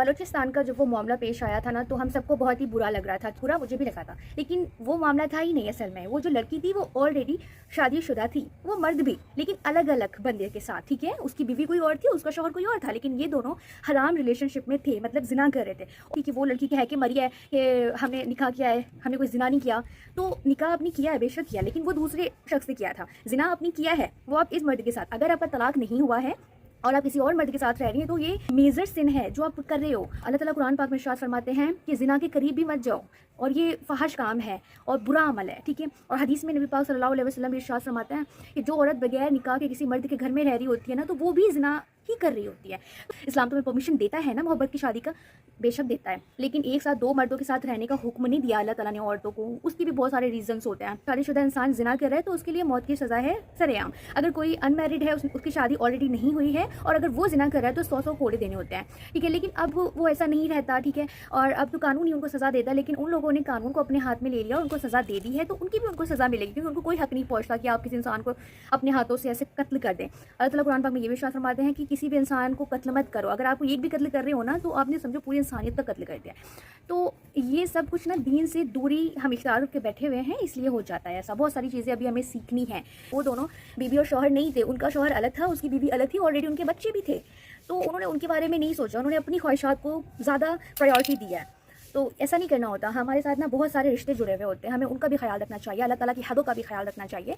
بلوچستان کا جب وہ معاملہ پیش آیا تھا نا تو ہم سب کو بہت ہی برا لگ رہا تھا، برا مجھے بھی لگا تھا، لیکن وہ معاملہ تھا ہی نہیں اصل میں. وہ جو لڑکی تھی وہ آلریڈی شادی شدہ تھی، وہ مرد بھی، لیکن الگ الگ بندے کے ساتھ. ٹھیک ہے، اس کی بیوی کوئی اور تھی، اس کا شوہر کوئی اور تھا، لیکن یہ دونوں حرام ریلیشن شپ میں تھے، مطلب زنا کر رہے تھے. کہ وہ لڑکی کہہ کے مری ہے کہ ہم نے نکاح کیا ہے، ہم نے کوئی زنا نہیں کیا. تو نکاح اپنی کیا ہے، بے شک کیا، لیکن وہ دوسرے شخص سے کیا تھا. زنا اپنی کیا ہے وہ آپ اس مرد کے ساتھ. اگر آپ کا طلاق نہیں ہوا ہے اور آپ کسی اور مرد کے ساتھ رہ رہی ہیں تو یہ میجر سن ہے جو آپ کر رہے ہو. اللہ تعالیٰ قرآن پاک میں ارشاد فرماتے ہیں کہ زنا کے قریب بھی مت جاؤ، اور یہ فحش کام ہے اور برا عمل ہے. ٹھیک ہے، اور حدیث میں نبی پاک صلی اللہ علیہ وسلم ارشاد فرماتے ہیں کہ جو عورت بغیر نکاح کے کسی مرد کے گھر میں رہ رہی ہوتی ہے نا تو وہ بھی زنا ہی کر رہی ہوتی ہے. اسلام تمہیں پرمیشن دیتا ہے نا محبت کی شادی کا، بے شک دیتا ہے، لیکن ایک ساتھ دو مردوں کے ساتھ رہنے کا حکم نہیں دیا اللہ تعالیٰ نے عورتوں کو. اس کی بھی بہت سارے ریزنس ہوتے ہیں. شادی شدہ انسان زنا کر رہا ہے تو اس کے لیے موت کی سزا ہے سر عام. اگر کوئی ان میرڈ ہے، اس کی شادی آلریڈی نہیں ہوئی ہے، اور اگر وہ زنا کر رہا ہے تو 100 کوڑے دینے ہوتے ہیں. ٹھیک ہے، لیکن اب وہ ایسا نہیں رہتا. ٹھیک ہے، اور اب تو قانون ہی ان کو سزا دیتا ہے، لیکن ان لوگوں نے قانون کو اپنے ہاتھ میں لے لیا اور ان کو سزا دے دی ہے، تو ان کی بھی ان کو سزا ملے گی، کیونکہ ان کو کوئی حق نہیں پہنچتا کہ آپ کسی انسان کو اپنے ہاتھوں سے ایسے قتل کر دیں. اللہ تعالیٰ قرآن پاک میں یہ بھی ارشاد فرماتے ہیں کہ کسی بھی انسان کو قتل مت کرو. اگر آپ کو ایک بھی قتل کر رہے ہو نا تو آپ نے سمجھو پوری انسانیت کا قتل کر دیا. تو یہ سب کچھ نا دین سے دوری ہم اختیار کے بیٹھے ہوئے ہیں، اس لیے ہو جاتا ہے ایسا. بہت ساری چیزیں ابھی ہمیں سیکھنی ہیں. وہ دونوں بیوی اور شوہر نہیں تھے، ان کا شوہر الگ تھا، اس کی بیوی الگ تھی، آلریڈی ان کے بچے بھی تھے. تو انہوں نے ان کے بارے میں نہیں سوچا، انہوں نے اپنی خواہشات کو زیادہ پرائیورٹی دیا ہے. تو ایسا نہیں کرنا ہوتا. ہمارے ساتھ نا بہت سارے رشتے جڑے ہوئے ہوتے ہیں، ہمیں ان کا بھی خیال رکھنا چاہیے، اللہ تعالیٰ کی حدوں کا بھی خیال رکھنا چاہیے.